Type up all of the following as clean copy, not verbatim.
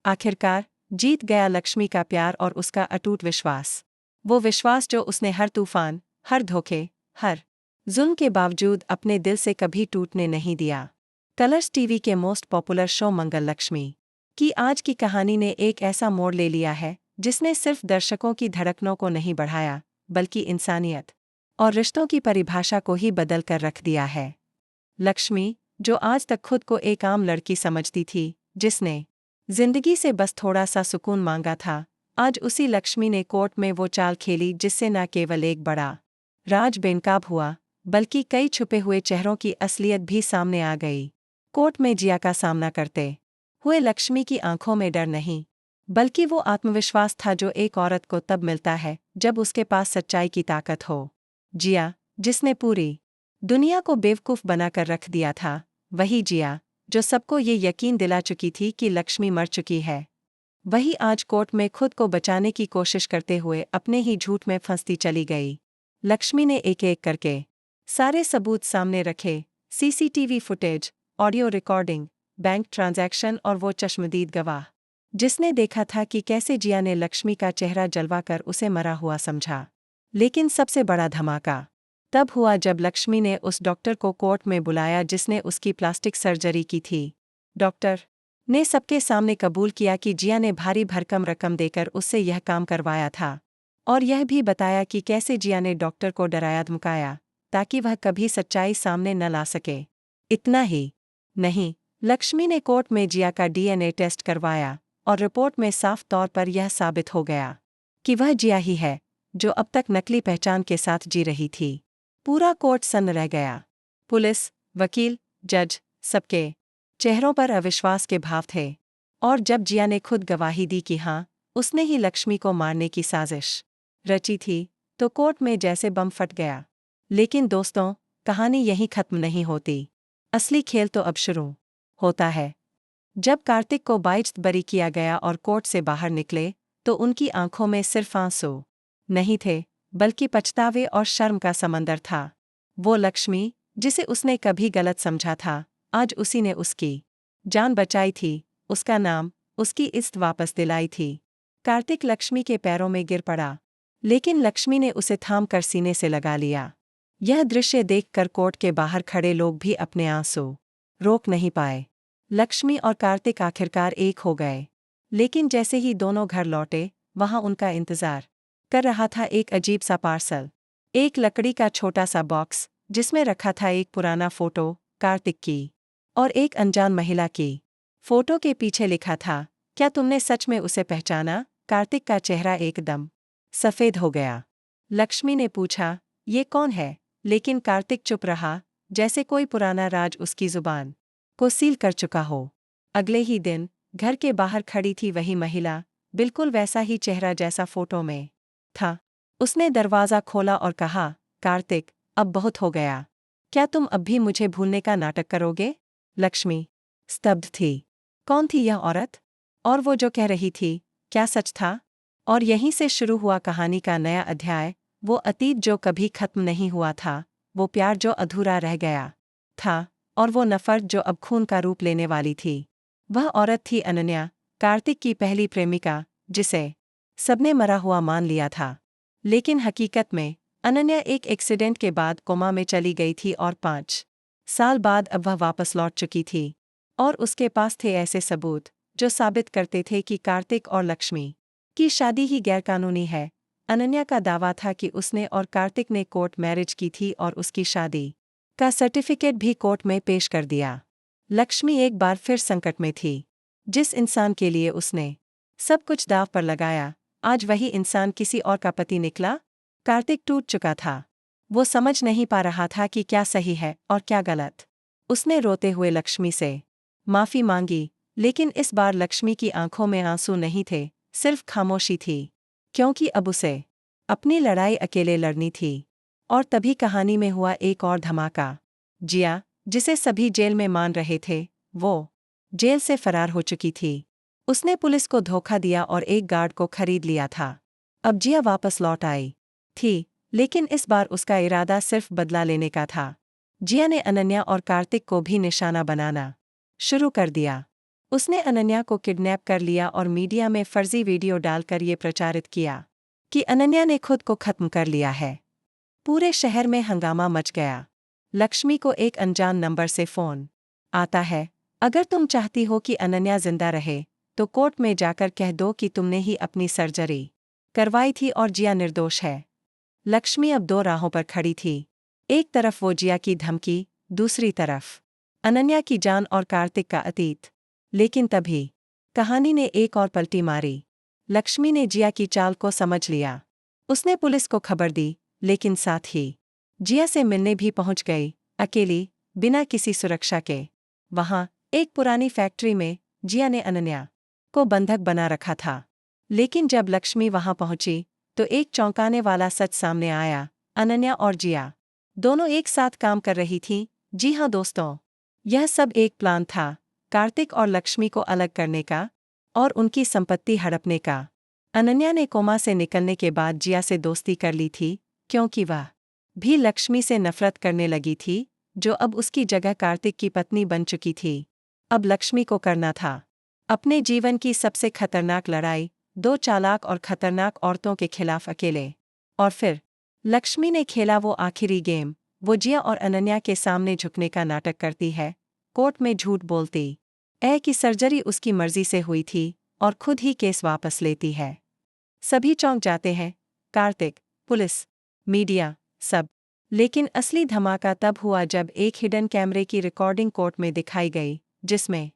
आखिरकार जीत गया लक्ष्मी का प्यार और उसका अटूट विश्वास। वो विश्वास जो उसने हर तूफान, हर धोखे, हर जुल्म के बावजूद अपने दिल से कभी टूटने नहीं दिया। कलर्स टीवी के मोस्ट पॉपुलर शो मंगल लक्ष्मी की आज की कहानी ने एक ऐसा मोड़ ले लिया है जिसने सिर्फ दर्शकों की धड़कनों को नहीं बढ़ाया, बल्कि इंसानियत और रिश्तों की परिभाषा को ही बदल कर रख दिया है। लक्ष्मी, जो आज तक खुद को एक आम लड़की समझती थी, जिसने जिंदगी से बस थोड़ा सा सुकून मांगा था, आज उसी लक्ष्मी ने कोर्ट में वो चाल खेली जिससे न केवल एक बड़ा राज बेनकाब हुआ, बल्कि कई छुपे हुए चेहरों की असलियत भी सामने आ गई। कोर्ट में जिया का सामना करते हुए लक्ष्मी की आंखों में डर नहीं, बल्कि वो आत्मविश्वास था जो एक औरत को तब मिलता है जब उसके पास सच्चाई की ताकत हो। जिया, जिसने पूरी दुनिया को बेवकूफ़ बनाकर रख दिया था, वही जिया जो सबको ये यकीन दिला चुकी थी कि लक्ष्मी मर चुकी है, वही आज कोर्ट में खुद को बचाने की कोशिश करते हुए अपने ही झूठ में फंसती चली गई। लक्ष्मी ने एक एक करके सारे सबूत सामने रखे, CCTV footage, audio recording, bank transaction और वो चश्मदीद गवाह जिसने देखा था कि कैसे जिया ने लक्ष्मी का चेहरा जलवाकर उसे मरा हुआ समझा। लेकिन सबसे बड़ा धमाका तब हुआ जब लक्ष्मी ने उस डॉक्टर को कोर्ट में बुलाया जिसने उसकी प्लास्टिक सर्जरी की थी। डॉक्टर ने सबके सामने कबूल किया कि जिया ने भारी भरकम रकम देकर उससे यह काम करवाया था, और यह भी बताया कि कैसे जिया ने डॉक्टर को डराया धमकाया ताकि वह कभी सच्चाई सामने न ला सके। इतना ही नहीं, लक्ष्मी ने कोर्ट में जिया का डीएनए टेस्ट करवाया और रिपोर्ट में साफ तौर पर यह साबित हो गया कि वह जिया ही है जो अब तक नकली पहचान के साथ जी रही थी। पूरा कोर्ट सन्न रह गया। पुलिस, वकील, जज, सबके चेहरों पर अविश्वास के भाव थे, और जब जिया ने खुद गवाही दी कि हाँ, उसने ही लक्ष्मी को मारने की साजिश रची थी, तो कोर्ट में जैसे बम फट गया। लेकिन दोस्तों, कहानी यहीं खत्म नहीं होती। असली खेल तो अब शुरू होता है। जब कार्तिक को बाइज्जत बरी किया गया और कोर्ट से बाहर निकले, तो उनकी आंखों में सिर्फ आंसू नहीं थे, बल्कि पछतावे और शर्म का समंदर था। वो लक्ष्मी, जिसे उसने कभी गलत समझा था, आज उसी ने उसकी जान बचाई थी, उसका नाम, उसकी इज्जत वापस दिलाई थी। कार्तिक लक्ष्मी के पैरों में गिर पड़ा, लेकिन लक्ष्मी ने उसे थाम कर सीने से लगा लिया। यह दृश्य देखकर कोर्ट के बाहर खड़े लोग भी अपने आंसू रोक नहीं पाए। लक्ष्मी और कार्तिक आखिरकार एक हो गए, लेकिन जैसे ही दोनों घर लौटे, वहां उनका इंतजार कर रहा था एक अजीब सा पार्सल। एक लकड़ी का छोटा सा बॉक्स जिसमें रखा था एक पुराना फोटो कार्तिक की और एक अनजान महिला की। फोटो के पीछे लिखा था, क्या तुमने सच में उसे पहचाना? कार्तिक का चेहरा एकदम सफेद हो गया। लक्ष्मी ने पूछा, ये कौन है? लेकिन कार्तिक चुप रहा, जैसे कोई पुराना राज उसकी जुबान को सील कर चुका हो। अगले ही दिन घर के बाहर खड़ी थी वही महिला, बिल्कुल वैसा ही चेहरा जैसा फोटो में था। उसने दरवाज़ा खोला और कहा, कार्तिक, अब बहुत हो गया। क्या तुम अब भी मुझे भूलने का नाटक करोगे? लक्ष्मी स्तब्ध थी। कौन थी यह औरत? और वो जो कह रही थी, क्या सच था? और यहीं से शुरू हुआ कहानी का नया अध्याय, वो अतीत जो कभी खत्म नहीं हुआ था, वो प्यार जो अधूरा रह गया था, और वो नफरत जो अब खून का रूप लेने वाली थी। वह औरत थी अनन्या, कार्तिक की पहली प्रेमिका, जिसे सबने मरा हुआ मान लिया था। लेकिन हकीकत में अनन्या एक एक्सीडेंट के बाद कोमा में चली गई थी और 5 साल बाद अब वह वापस लौट चुकी थी, और उसके पास थे ऐसे सबूत जो साबित करते थे कि कार्तिक और लक्ष्मी की शादी ही गैरकानूनी है। अनन्या का दावा था कि उसने और कार्तिक ने कोर्ट मैरिज की थी और उसकी शादी का सर्टिफिकेट भी कोर्ट में पेश कर दिया। लक्ष्मी एक बार फिर संकट में थी। जिस इंसान के लिए उसने सब कुछ दांव पर लगाया, आज वही इंसान किसी और का पति निकला। कार्तिक टूट चुका था। वो समझ नहीं पा रहा था कि क्या सही है और क्या गलत। उसने रोते हुए लक्ष्मी से माफी मांगी, लेकिन इस बार लक्ष्मी की आंखों में आंसू नहीं थे, सिर्फ खामोशी थी, क्योंकि अब उसे अपनी लड़ाई अकेले लड़नी थी। और तभी कहानी में हुआ एक और धमाका। जिया, जिसे सभी जेल में मान रहे थे, वो जेल से फरार हो चुकी थी। उसने पुलिस को धोखा दिया और एक गार्ड को खरीद लिया था। अब जिया वापस लौट आई थी, लेकिन इस बार उसका इरादा सिर्फ बदला लेने का था। जिया ने अनन्या और कार्तिक को भी निशाना बनाना शुरू कर दिया। उसने अनन्या को किडनैप कर लिया और मीडिया में फर्जी वीडियो डालकर ये प्रचारित किया कि अनन्या ने खुद को खत्म कर लिया है। पूरे शहर में हंगामा मच गया। लक्ष्मी को एक अनजान नंबर से फोन आता है। अगर तुम चाहती हो कि अनन्या जिंदा रहे तो कोर्ट में जाकर कह दो कि तुमने ही अपनी सर्जरी करवाई थी और जिया निर्दोष है। लक्ष्मी अब दो राहों पर खड़ी थी। एक तरफ वो जिया की धमकी, दूसरी तरफ अनन्या की जान और कार्तिक का अतीत। लेकिन तभी कहानी ने एक और पलटी मारी। लक्ष्मी ने जिया की चाल को समझ लिया। उसने पुलिस को खबर दी, लेकिन साथ ही जिया से मिलने भी पहुंच गई, अकेली, बिना किसी सुरक्षा के। वहां एक पुरानी फैक्ट्री में जिया ने अनन्या को बंधक बना रखा था। लेकिन जब लक्ष्मी वहां पहुंची तो एक चौंकाने वाला सच सामने आया। अनन्या और जिया दोनों एक साथ काम कर रही थीं। जी हाँ दोस्तों, यह सब एक प्लान था, कार्तिक और लक्ष्मी को अलग करने का और उनकी संपत्ति हड़पने का। अनन्या ने कोमा से निकलने के बाद जिया से दोस्ती कर ली थी, क्योंकि वह भी लक्ष्मी से नफरत करने लगी थी, जो अब उसकी जगह कार्तिक की पत्नी बन चुकी थी। अब लक्ष्मी को करना था अपने जीवन की सबसे खतरनाक लड़ाई, दो चालाक और खतरनाक औरतों के खिलाफ अकेले। और फिर लक्ष्मी ने खेला वो आखिरी गेम। वो जिया और अनन्या के सामने झुकने का नाटक करती है, कोर्ट में झूठ बोलती कि सर्जरी उसकी मर्जी से हुई थी और खुद ही केस वापस लेती है। सभी चौंक जाते हैं, कार्तिक, पुलिस, मीडिया, सब। लेकिन असली धमाका तब हुआ जब एक हिडन कैमरे की रिकॉर्डिंग कोर्ट में दिखाई गई, जिसमें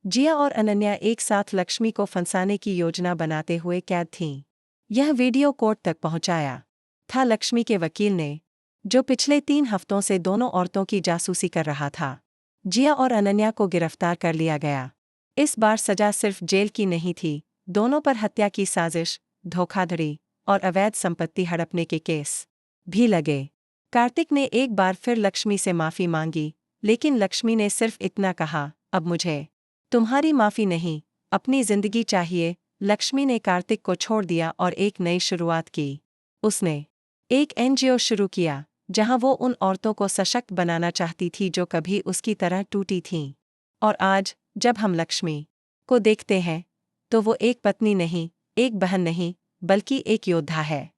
जिया और अनन्या एक साथ लक्ष्मी को फंसाने की योजना बनाते हुए कैद थीं। यह वीडियो कोर्ट तक पहुंचाया था लक्ष्मी के वकील ने, जो पिछले 3 हफ्तों से दोनों औरतों की जासूसी कर रहा था। जिया और अनन्या को गिरफ्तार कर लिया गया। इस बार सजा सिर्फ जेल की नहीं थी, दोनों पर हत्या की साजिश, धोखाधड़ी और अवैध संपत्ति हड़पने के केस भी लगे। कार्तिक ने एक बार फिर लक्ष्मी से माफी मांगी, लेकिन लक्ष्मी ने सिर्फ इतना कहा, अब मुझे तुम्हारी माफी नहीं, अपनी जिंदगी चाहिए। लक्ष्मी ने कार्तिक को छोड़ दिया और एक नई शुरुआत की। उसने एक एनजीओ शुरू किया, जहां वो उन औरतों को सशक्त बनाना चाहती थी जो कभी उसकी तरह टूटी थीं। और आज जब हम लक्ष्मी को देखते हैं तो वो एक पत्नी नहीं, एक बहन नहीं, बल्कि एक योद्धा है।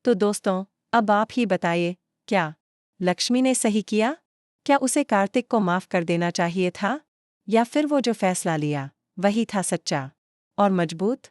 तो दोस्तों, अब आप ही बताइए, क्या लक्ष्मी ने सही किया? क्या उसे कार्तिक को माफ कर देना चाहिए था? या फिर वो जो फैसला लिया वही था सच्चा और मजबूत?